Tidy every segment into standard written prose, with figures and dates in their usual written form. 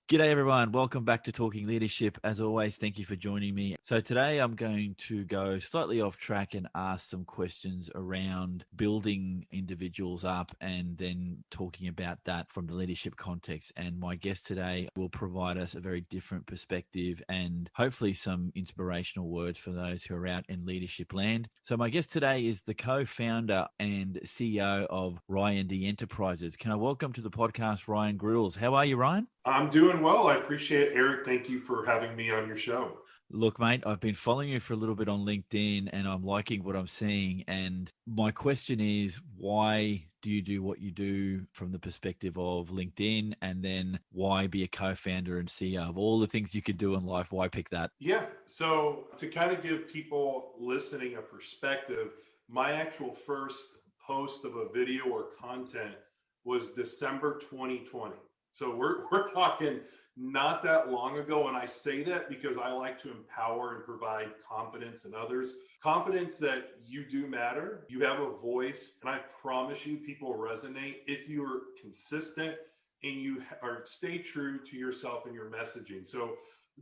G'day everyone, welcome back to Talking Leadership. As always, thank you for joining me. So today I'm going to go slightly off track and ask some questions around building individuals up and then talking about that from the leadership context. And my guest today will provide us a very different perspective and hopefully some inspirational words for those who are out in leadership land. So my guest today is the co-founder and CEO of Ry&D Enterprises. Can I welcome to the podcast Ryan Grilz? How are you, Ryan? I'm doing well. I appreciate it, Eric. Thank you for having me on your show. Look, mate, I've been following you for a little bit on LinkedIn and I'm liking what I'm seeing. And my question is, why do you do what you do from the perspective of LinkedIn? And then why be a co-founder and CEO? Of all the things you could do in life, why pick that? Yeah. So to kind of give people listening a perspective, my actual first post of a video or content was December 2020. So we're talking not that long ago. And I say that because I like to empower and provide confidence in others. Confidence that you do matter, you have a voice, and I promise you people resonate if you're consistent and you stay true to yourself and your messaging. So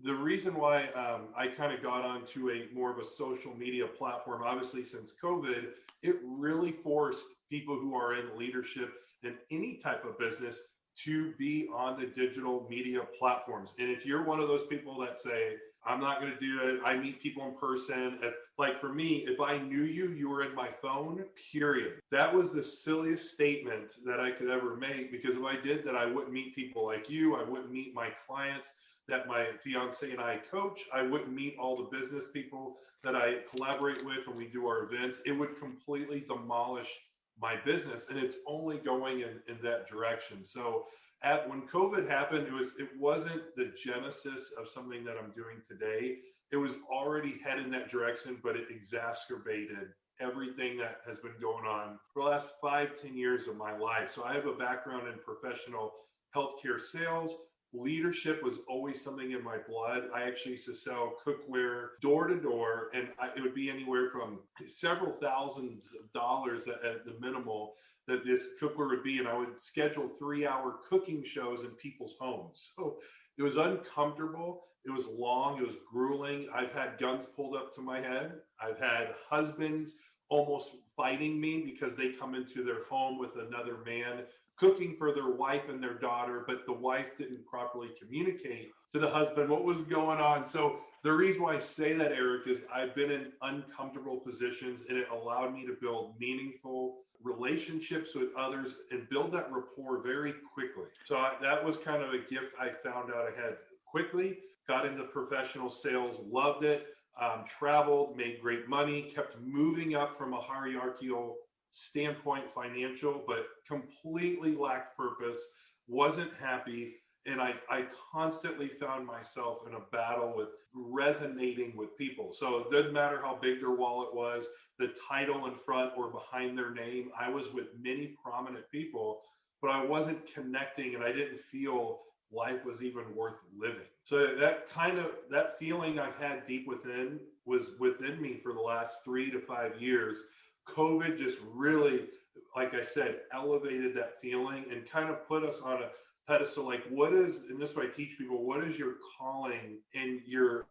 the reason why I kind of got onto a more of a social media platform, obviously since COVID, it really forced people who are in leadership in any type of business to be on the digital media platforms. And if you're one of those people that say, I'm not going to do it, I meet people in person. Like for me, if I knew you, you were in my phone, period. That was the silliest statement that I could ever make, because if I did that, I wouldn't meet people like you. I wouldn't meet my clients that my fiance and I coach. I wouldn't meet all the business people that I collaborate with when we do our events. It would completely demolish my business, and it's only going in that direction. So when COVID happened, it wasn't the genesis of something that I'm doing today. It was already headed in that direction, but it exacerbated everything that has been going on for the last 5-10 years of my life. So I have a background in professional healthcare sales. Leadership was always something in my blood. I actually used to sell cookware door to door, and it would be anywhere from several thousands of dollars at the minimal that this cookware would be. And I would schedule 3-hour cooking shows in people's homes. So it was uncomfortable. It was long. It was grueling. I've had guns pulled up to my head. I've had husbands almost fighting me because they come into their home with another man cooking for their wife and their daughter, but the wife didn't properly communicate to the husband what was going on. So the reason why I say that, Eric, is I've been in uncomfortable positions, and it allowed me to build meaningful relationships with others and build that rapport very quickly. So that was kind of a gift I found out I had quickly, got into professional sales, loved it, traveled, made great money, kept moving up from a hierarchical standpoint, financial, but completely lacked purpose, wasn't happy. And I constantly found myself in a battle with resonating with people. So it didn't matter how big their wallet was, the title in front or behind their name. I was with many prominent people, but I wasn't connecting, and I didn't feel life was even worth living. So that feeling I've had deep within was within me for the last 3 to 5 years. COVID just really, like I said, elevated that feeling and kind of put us on a pedestal. Like, what is, and this is what I teach people, what is your calling and your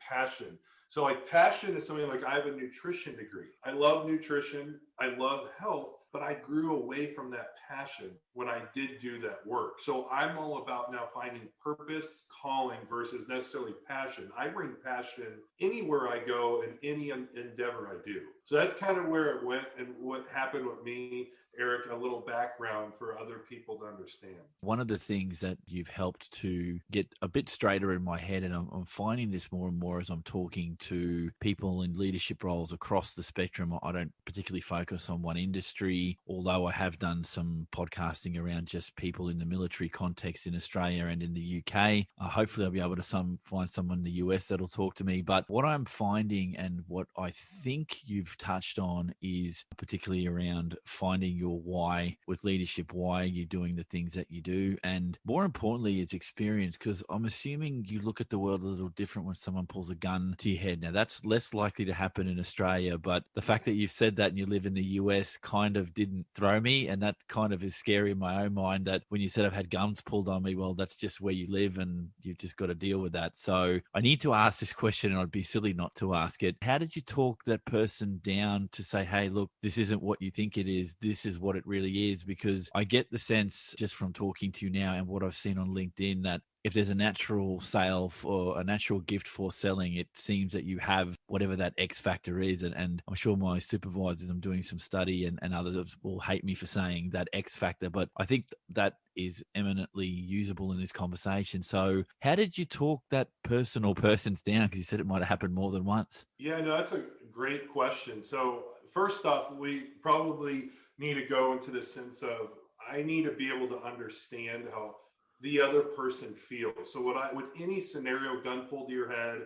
passion? So like passion is something like, I have a nutrition degree. I love nutrition. I love health, but I grew away from that passion when I did do that work. So I'm all about now finding purpose, calling versus necessarily passion. I bring passion anywhere I go and any endeavor I do. So that's kind of where it went and what happened with me, Eric, a little background for other people to understand. One of the things that you've helped to get a bit straighter in my head, and I'm finding this more and more as I'm talking to people in leadership roles across the spectrum. I don't particularly focus on one industry, although I have done some podcasting around just people in the military context in Australia and in the UK. Hopefully I'll be able to find someone in the US that'll talk to me. But what I'm finding, and what I think you've touched on, is particularly around finding your why with leadership. Why are you doing the things that you do? And more importantly, it's experience, because I'm assuming you look at the world a little different when someone pulls a gun to your head. Now, that's less likely to happen in Australia, but the fact that you've said that and you live in the US kind of of didn't throw me. And that kind of is scary in my own mind, that when you said I've had guns pulled on me, well, that's just where you live and you've just got to deal with that. So I need to ask this question, and I'd be silly not to ask it. How did you talk that person down to say, hey, look, this isn't what you think it is. This is what it really is? Because I get the sense just from talking to you now and what I've seen on LinkedIn that if there's a natural sale for a natural gift for selling, it seems that you have whatever that X factor is. And I'm sure my supervisors, I'm doing some study, and others will hate me for saying that X factor, but I think that is eminently usable in this conversation. So how did you talk that person or persons down? Because you said it might have happened more than once. Yeah, no, that's a great question. So first off, we probably need to go into the sense of, I need to be able to understand how the other person feels. So with any scenario, gun pulled to your head,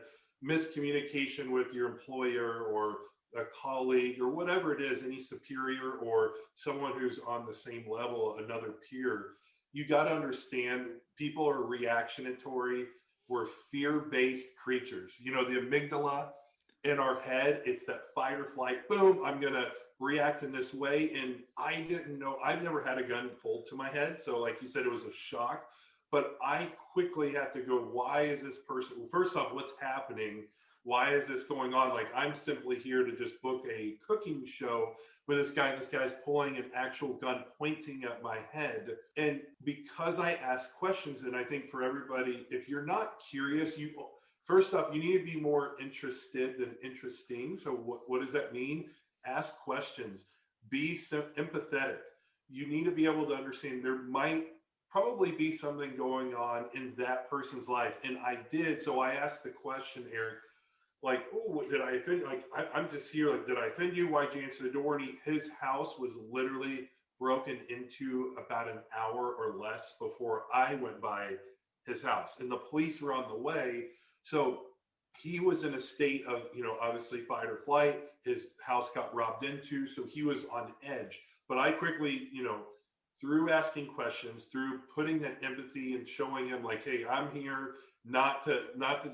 miscommunication with your employer or a colleague or whatever it is, any superior or someone who's on the same level, another peer, you got to understand people are reactionatory. We're fear-based creatures. The amygdala in our head, it's that fight or flight, boom, I'm going to react in this way. And I didn't know, I've never had a gun pulled to my head. So like you said, it was a shock. But I quickly have to go, why is this person, well, first off, what's happening? Why is this going on? Like, I'm simply here to just book a cooking show with this guy. This guy's pulling an actual gun pointing at my head. And because I ask questions, and I think for everybody, if you're not curious, first off, you need to be more interested than interesting. So what does that mean? Ask questions. Be empathetic. You need to be able to understand there might probably be something going on in that person's life. And I did. So I asked the question, Eric, like, oh, did I offend? Like, I'm just here. Like, did I offend you? Why'd you answer the door? And his house was literally broken into about an hour or less before I went by his house. And the police were on the way. So he was in a state of, obviously fight or flight. His house got robbed into. So he was on edge. But I quickly, through asking questions, through putting that empathy and showing him like, hey, I'm here not to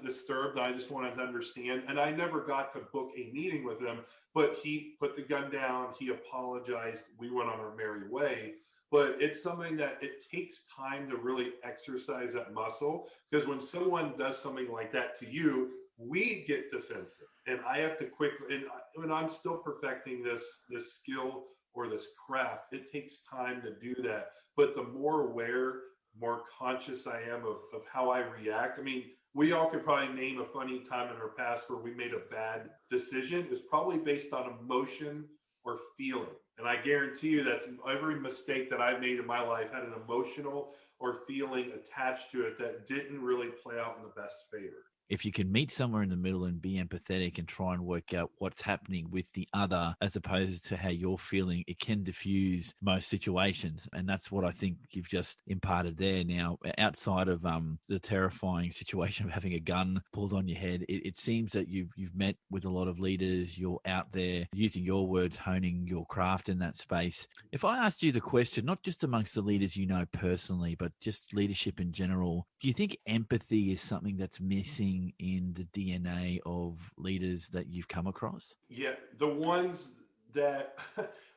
disturb. I just wanted to understand. And I never got to book a meeting with him, but he put the gun down. He apologized. We went on our merry way. But it's something that it takes time to really exercise that muscle, because when someone does something like that to you, we get defensive. And I have to quickly, and I'm still perfecting this skill or this craft. It takes time to do that. But the more aware, more conscious I am of how I react. I mean, we all could probably name a funny time in our past where we made a bad decision. It's probably based on emotion or feeling. And I guarantee you that's every mistake that I've made in my life had an emotional or feeling attached to it that didn't really play out in the best favor. If you can meet somewhere in the middle and be empathetic and try and work out what's happening with the other as opposed to how you're feeling, it can diffuse most situations. And that's what I think you've just imparted there. Now, outside of the terrifying situation of having a gun pulled on your head, it seems that you've met with a lot of leaders. You're out there using your words, honing your craft in that space. If I asked you the question, not just amongst the leaders you know personally, but just leadership in general, do you think empathy is something that's missing in the DNA of leaders that you've come across? Yeah, the ones that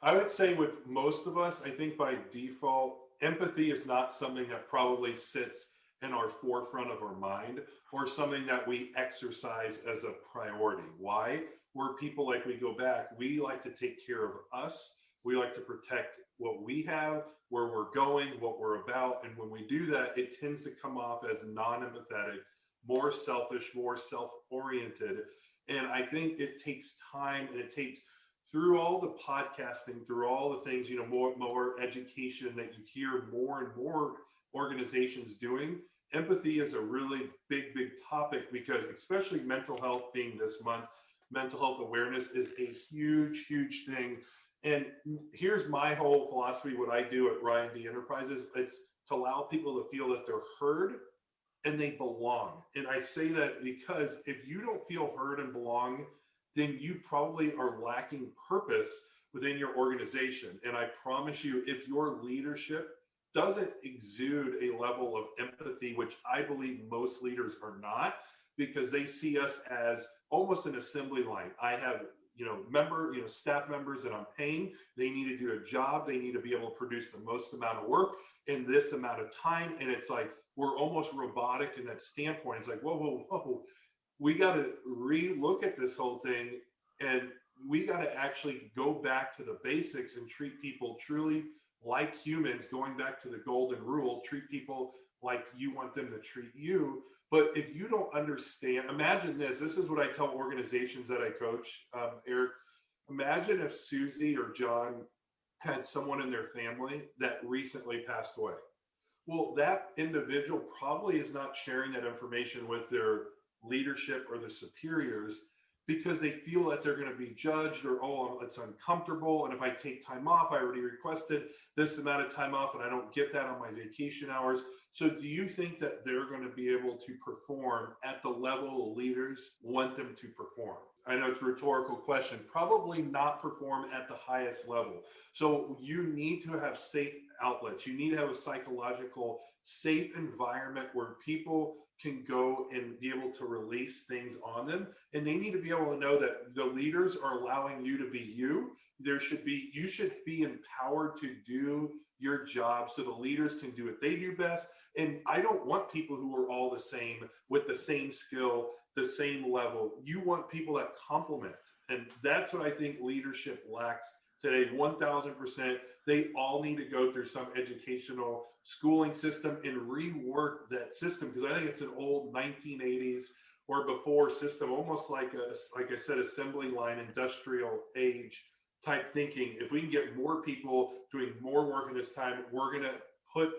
I would say with most of us, I think by default, empathy is not something that probably sits in our forefront of our mind or something that we exercise as a priority. Why? We're people, like, we go back, we like to take care of us. We like to protect what we have, where we're going, what we're about. And when we do that, it tends to come off as non-empathetic, more selfish, more self-oriented. And I think it takes time, and it takes, through all the podcasting, through all the things, more education that you hear more and more organizations doing. Empathy is a really big topic, because especially mental health being this month, mental health awareness is a huge thing. And here's my whole philosophy, what I do at Ry&D Enterprises, it's to allow people to feel that they're heard and they belong. And I say that because if you don't feel heard and belong, then you probably are lacking purpose within your organization. And I promise you, if your leadership doesn't exude a level of empathy, which I believe most leaders are not, because they see us as almost an assembly line. I have staff members that I'm paying. They need to do a job. They need to be able to produce the most amount of work in this amount of time. And it's like, we're almost robotic in that standpoint. It's like, whoa. We got to re-look at this whole thing, and we got to actually go back to the basics and treat people truly like humans, going back to the golden rule, treat people like you want them to treat you. But if you don't understand, imagine this is what I tell organizations that I coach, Eric. Imagine if Susie or John had someone in their family that recently passed away. Well, that individual probably is not sharing that information with their leadership or the superiors, because they feel that they're going to be judged, or, it's uncomfortable. And if I take time off, I already requested this amount of time off and I don't get that on my vacation hours. So do you think that they're going to be able to perform at the level the leaders want them to perform? I know it's a rhetorical question. Probably not perform at the highest level. So you need to have safe outlets. You need to have a psychological safe environment where people can go and be able to release things on them. And they need to be able to know that the leaders are allowing you to be you. You should be empowered to do your job so the leaders can do what they do best. And I don't want people who are all the same, with the same skill, the same level. You want people that complement. And that's what I think leadership lacks today, 1000%. They all need to go through some educational schooling system and rework that system, because I think it's an old 1980s or before system, almost like I said, assembly line, industrial age type thinking. If we can get more people doing more work in this time, we're going to put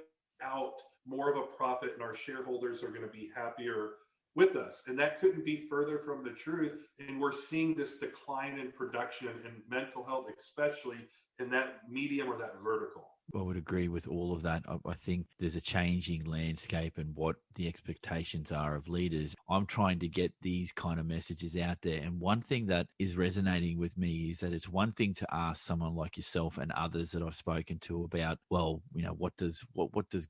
out more of a profit, and our shareholders are going to be happier with us. And that couldn't be further from the truth. And we're seeing this decline in production and mental health, especially in that medium or that vertical. I would agree with all of that. I think there's a changing landscape and what the expectations are of leaders. I'm trying to get these kind of messages out there. And one thing that is resonating with me is that it's one thing to ask someone like yourself and others that I've spoken to about, well, what does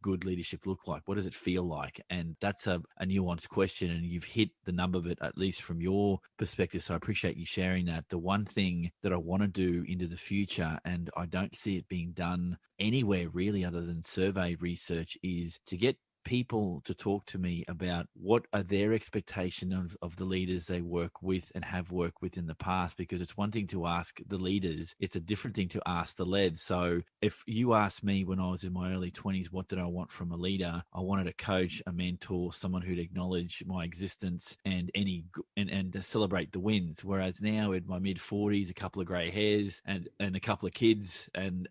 good leadership look like? What does it feel like? And that's a nuanced question, and you've hit the nub of it, at least from your perspective. So I appreciate you sharing that. The one thing that I want to do into the future, and I don't see it being done anywhere really other than survey research, is to get people to talk to me about what are their expectations of the leaders they work with and have worked with in the past, because it's one thing to ask the leaders, it's a different thing to ask the led. So if you asked me when I was in my early 20s, what did I want from a leader? I wanted a coach, a mentor, someone who'd acknowledge my existence and to celebrate the wins. Whereas now in my mid 40s, a couple of gray hairs and a couple of kids and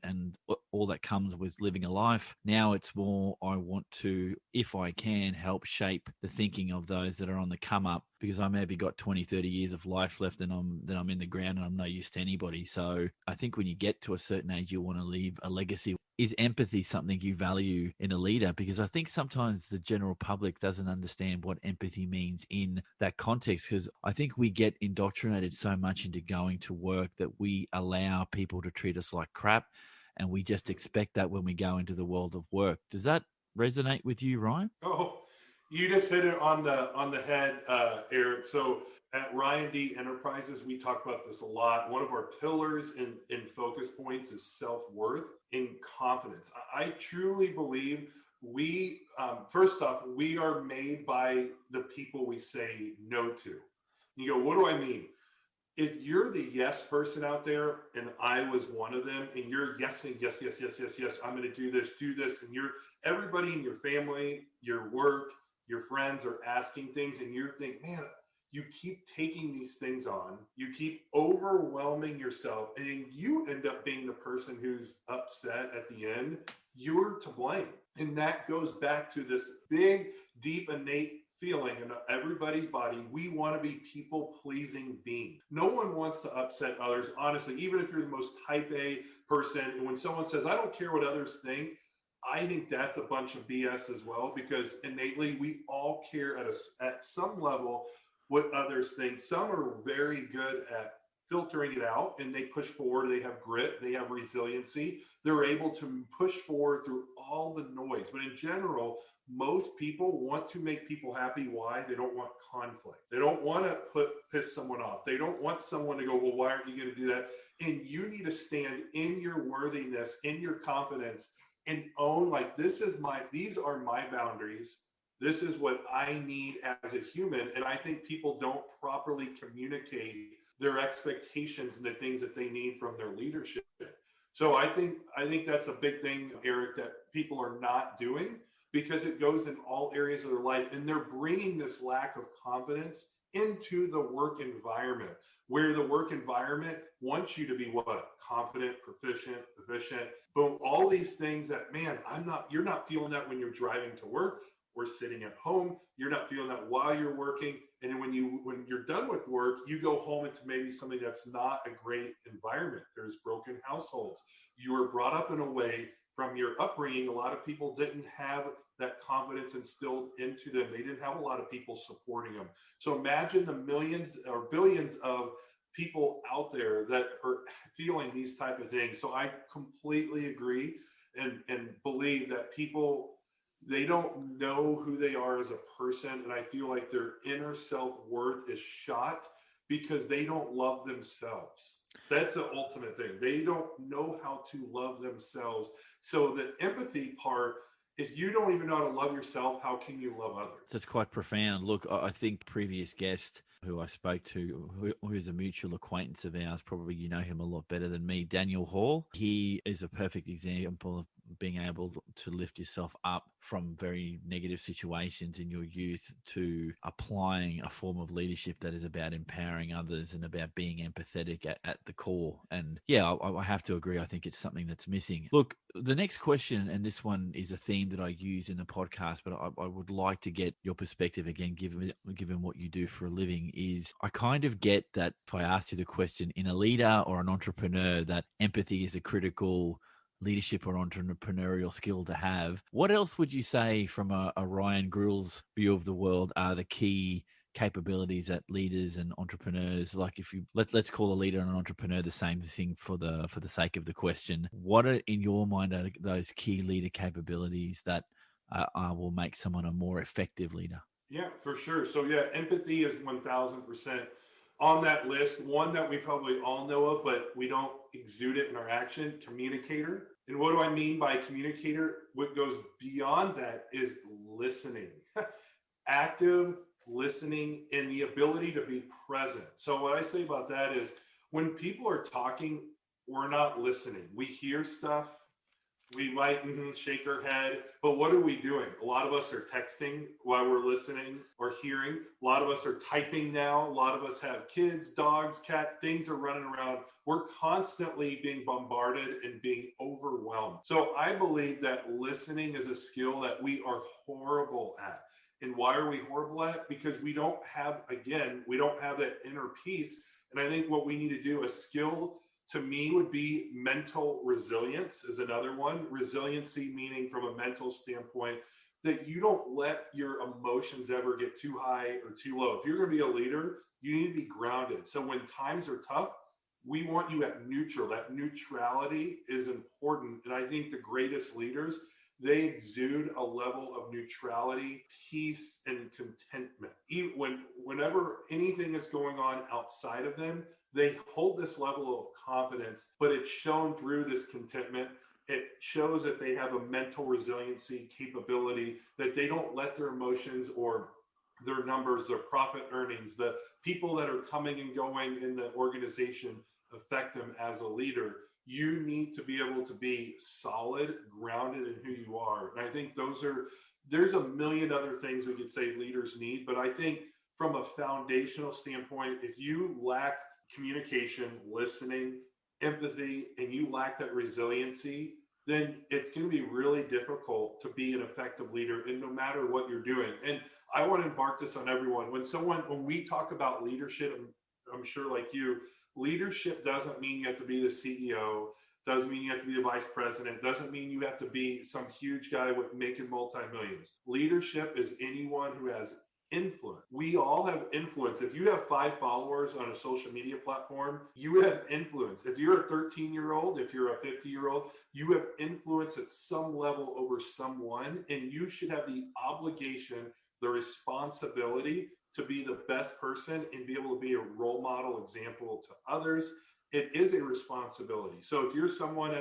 all that comes with living a life. Now it's more, I want to, if I can, help shape the thinking of those that are on the come up, because I maybe got 20, 30 years of life left and I'm in the ground and I'm no use to anybody. So I think when you get to a certain age, you want to leave a legacy. Is empathy something you value in a leader? Because I think sometimes the general public doesn't understand what empathy means in that context, because I think we get indoctrinated so much into going to work that we allow people to treat us like crap. And we just expect that when we go into the world of work. Does that resonate with you, Ryan? Oh, you just hit it on the head, Eric. So at Ry&D Enterprises, we talk about this a lot. One of our pillars in focus points is self-worth and confidence. I truly believe we, first off, we are made by the people we say no to. You go, what do I mean? If you're the yes person out there, and I was one of them, and you're yesing, yes, I'm going to do this, and everybody in your family, your work, your friends are asking things, and you think, man, you keep taking these things on, you keep overwhelming yourself, and then you end up being the person who's upset at the end. You're to blame. And that goes back to this big, deep, innate feeling in everybody's body. We want to be people-pleasing beings. No one wants to upset others, honestly, even if you're the most type A person. And when someone says, I don't care what others think, I think that's a bunch of BS as well, because innately we all care at some level what others think. Some are very good at filtering it out, and they push forward. They have grit, they have resiliency. They're able to push forward through all the noise. But in general, most people want to make people happy. Why? They don't want conflict. They don't want to piss someone off. They don't want someone to go, well, why aren't you going to do that? And you need to stand in your worthiness, in your confidence, and own, like, these are my boundaries. This is what I need as a human. And I think people don't properly communicate their expectations and the things that they need from their leadership. So I think that's a big thing, Eric, that people are not doing, because it goes in all areas of their life. And they're bringing this lack of confidence into the work environment, where the work environment wants you to be what? Confident, proficient, efficient, boom, all these things that, man, you're not feeling that when you're driving to work or sitting at home. You're not feeling that while you're working. And then when you're done with work, you go home into maybe something that's not a great environment. There's broken households. You were brought up in a way, from your upbringing, a lot of people didn't have that confidence instilled into them. They didn't have a lot of people supporting them. So imagine the millions or billions of people out there that are feeling these type of things. So I completely agree and believe that people, they don't know who they are as a person. And I feel like their inner self-worth is shot because they don't love themselves. That's the ultimate thing. They don't know how to love themselves. So the empathy part, if you don't even know how to love yourself, how can you love others? That's quite profound. Look, I think previous guest who I spoke to, who's a mutual acquaintance of ours, probably you know him a lot better than me, Daniel Hall. He is a perfect example of being able to lift yourself up from very negative situations in your youth to applying a form of leadership that is about empowering others and about being empathetic at the core. And yeah, I have to agree. I think it's something that's missing. Look, the next question, and this one is a theme that I use in the podcast, but I would like to get your perspective again, given what you do for a living, is I kind of get that if I ask you the question, in a leader or an entrepreneur, that empathy is a critical leadership or entrepreneurial skill to have. What else would you say from a Ryan Grilz view of the world are the key capabilities that leaders and entrepreneurs, like if you let's call a leader and an entrepreneur the same thing for the sake of the question, what are in your mind are those key leader capabilities that will make someone a more effective leader? Yeah, for sure. So yeah, empathy is 1000% on that list. One that we probably all know of, but we don't exude it in our action: communicator. And what do I mean by communicator? What goes beyond that is listening, active listening, and the ability to be present. So what I say about that is, when people are talking, we're not listening. We hear stuff. We might shake our head, but what are we doing? A lot of us are texting while we're listening or hearing. A lot of us are typing now. A lot of us have kids, dogs, cat, things are running around. We're constantly being bombarded and being overwhelmed. So I believe that listening is a skill that we are horrible at. And why are we horrible at? Because we don't have that inner peace. And I think what we need to do, a skill to me would be mental resilience is another one. Resiliency meaning, from a mental standpoint, that you don't let your emotions ever get too high or too low. If you're going to be a leader, you need to be grounded. So when times are tough, we want you at neutral. That neutrality is important. And I think the greatest leaders, they exude a level of neutrality, peace, and contentment. Whenever anything is going on outside of them, they hold this level of confidence, but it's shown through this contentment. It shows that they have a mental resiliency capability, that they don't let their emotions or their numbers, their profit earnings, the people that are coming and going in the organization affect them as a leader. You need to be able to be solid, grounded in who you are. And I think there's a million other things we could say leaders need, but I think from a foundational standpoint, if you lack communication, listening, empathy, and you lack that resiliency, then it's going to be really difficult to be an effective leader, and no matter what you're doing. And I want to embark this on everyone. When we talk about leadership, I'm sure like you, leadership doesn't mean you have to be the CEO, doesn't mean you have to be the vice president, doesn't mean you have to be some huge guy with making multi-millions. Leadership is anyone who has influence. We all have influence. If you have 5 followers on a social media platform, you have influence. If you're a 13-year-old, if you're a 50-year-old, you have influence at some level over someone, and you should have the obligation, the responsibility to be the best person and be able to be a role model example to others. It is a responsibility. So if you're someone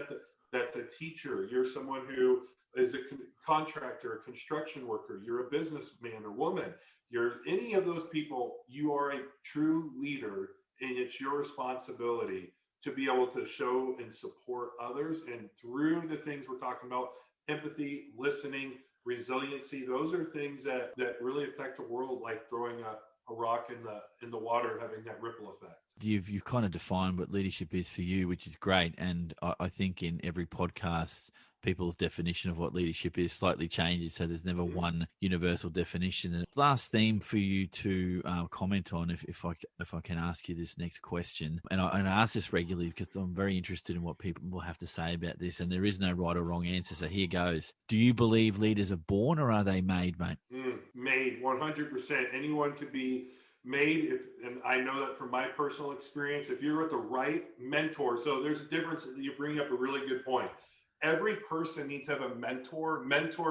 that's a teacher, you're someone who is a contractor, a construction worker, you're a businessman or woman, you're any of those people, you are a true leader, and it's your responsibility to be able to show and support others. And through the things we're talking about, empathy, listening, resiliency, those are things that really affect the world, like throwing a rock in the water, having that ripple effect. You've kind of defined what leadership is for you, which is great. And I think in every podcast, people's definition of what leadership is slightly changes. So there's never one universal definition. And last theme for you to comment on, if I can ask you this next question, and I ask this regularly because I'm very interested in what people will have to say about this. And there is no right or wrong answer. So here goes. Do you believe leaders are born or are they made, mate? Made, 100%. Anyone could be made, and I know that from my personal experience, if you're with the right mentor. So there's a difference. You bring up a really good point. Every person needs to have a mentor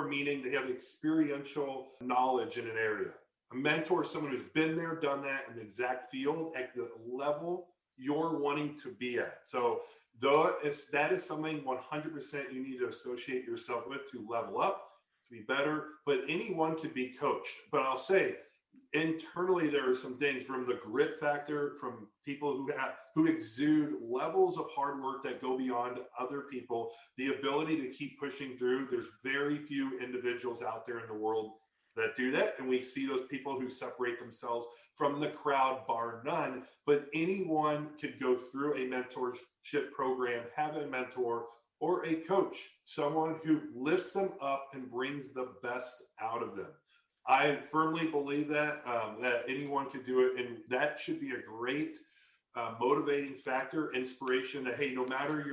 meaning they have experiential knowledge in an area. A mentor is someone who's been there, done that in the exact field at the level you're wanting to be at. So that is something 100% you need to associate yourself with to level up, to be better. But anyone could be coached. But I'll say, internally, there are some things from the grit factor, from people who exude levels of hard work that go beyond other people, the ability to keep pushing through. There's very few individuals out there in the world that do that. And we see those people who separate themselves from the crowd, bar none. But anyone could go through a mentorship program, have a mentor or a coach, someone who lifts them up and brings the best out of them. I firmly believe that anyone could do it, and that should be a great motivating factor, inspiration. That, hey, no matter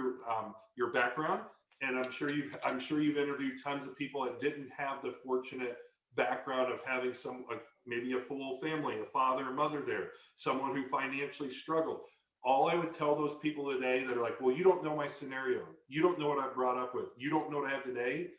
your background, and I'm sure you've interviewed tons of people that didn't have the fortunate background of having maybe a full family, a father and mother there, someone who financially struggled. All I would tell those people today that are like, well, you don't know my scenario, you don't know what I brought up with, you don't know what I have today.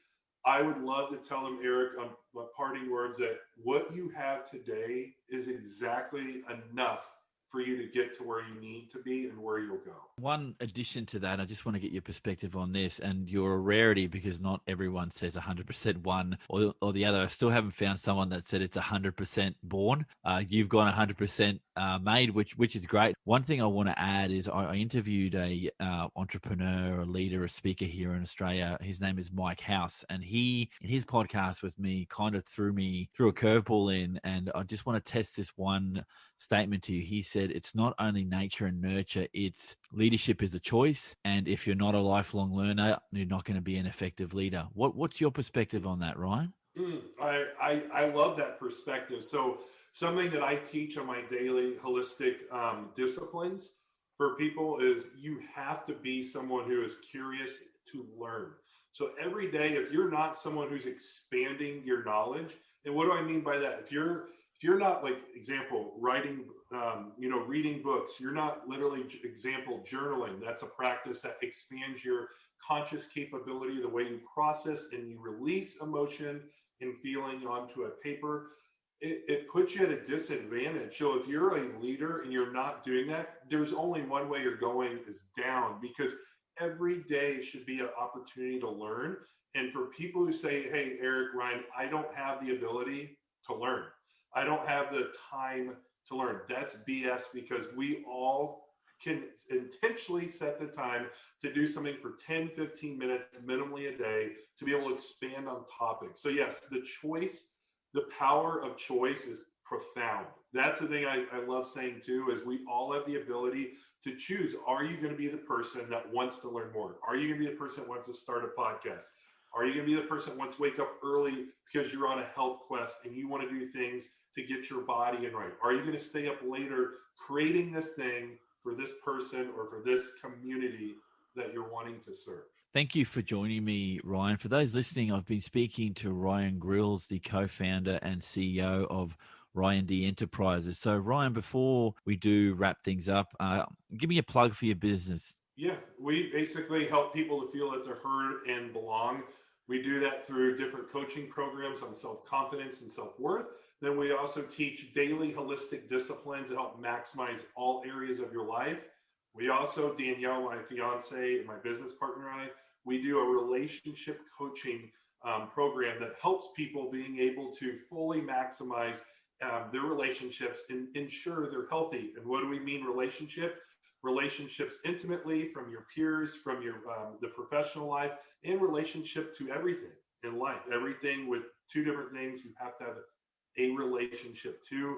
I would love to tell them, Eric, on my parting words, that what you have today is exactly enough for you to get to where you need to be and where you'll go. One addition to that, I just want to get your perspective on this, and you're a rarity because not everyone says 100% one or the other. I still haven't found someone that said it's 100% born. You've gone 100% made, which is great. One thing I want to add is I interviewed a entrepreneur, a leader, a speaker here in Australia. His name is Mike House, and he, in his podcast with me, kind of threw a curveball in, and I just want to test this one statement to you. He said, it's not only nature and nurture, it's leadership is a choice. And if you're not a lifelong learner, you're not going to be an effective leader. What's your perspective on that, Ryan? I love that perspective. So something that I teach on my daily holistic disciplines for people is you have to be someone who is curious to learn. So every day, if you're not someone who's expanding your knowledge, and what do I mean by that? If you're not, like, example, writing, reading books, you're not literally, example, journaling. That's a practice that expands your conscious capability, the way you process and you release emotion and feeling onto a paper. It puts you at a disadvantage. So if you're a leader and you're not doing that, there's only one way you're going, is down, because every day should be an opportunity to learn. And for people who say, hey, Eric, Ryan, I don't have the ability to learn, I don't have the time to learn, that's BS, because we all can intentionally set the time to do something for 10, 15 minutes minimally a day to be able to expand on topics. So yes, the power of choice is profound. That's the thing I love saying too, is we all have the ability to choose. Are you going to be the person that wants to learn more? Are you going to be the person that wants to start a podcast? Are you going to be the person that wants to wake up early because you're on a health quest and you want to do things to get your body in right? Are you going to stay up later creating this thing for this person or for this community that you're wanting to serve? Thank you for joining me, Ryan. For those listening, I've been speaking to Ryan Grilz, the co-founder and CEO of Ry&D Enterprises. So Ryan, before we do wrap things up, give me a plug for your business. Yeah, we basically help people to feel that they're heard and belong. We do that through different coaching programs on self-confidence and self-worth. Then we also teach daily holistic disciplines to help maximize all areas of your life. We also, Danielle, my fiance, and my business partner and I, we do a relationship coaching program that helps people being able to fully maximize their relationships and ensure they're healthy. And what do we mean relationship? Relationships intimately, from your peers, from your the professional life, and relationship to everything in life. Everything with two different things, you have to have a relationship to.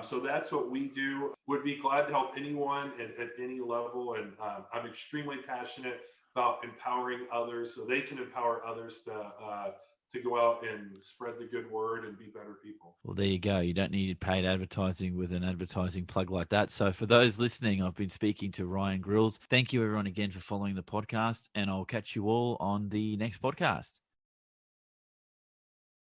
So that's what we do. Would be glad to help anyone at any level. And I'm extremely passionate about empowering others so they can empower others to go out and spread the good word and be better people. Well, there you go. You don't need paid advertising with an advertising plug like that. So for those listening, I've been speaking to Ryan Grilz. Thank you everyone again for following the podcast, and I'll catch you all on the next podcast.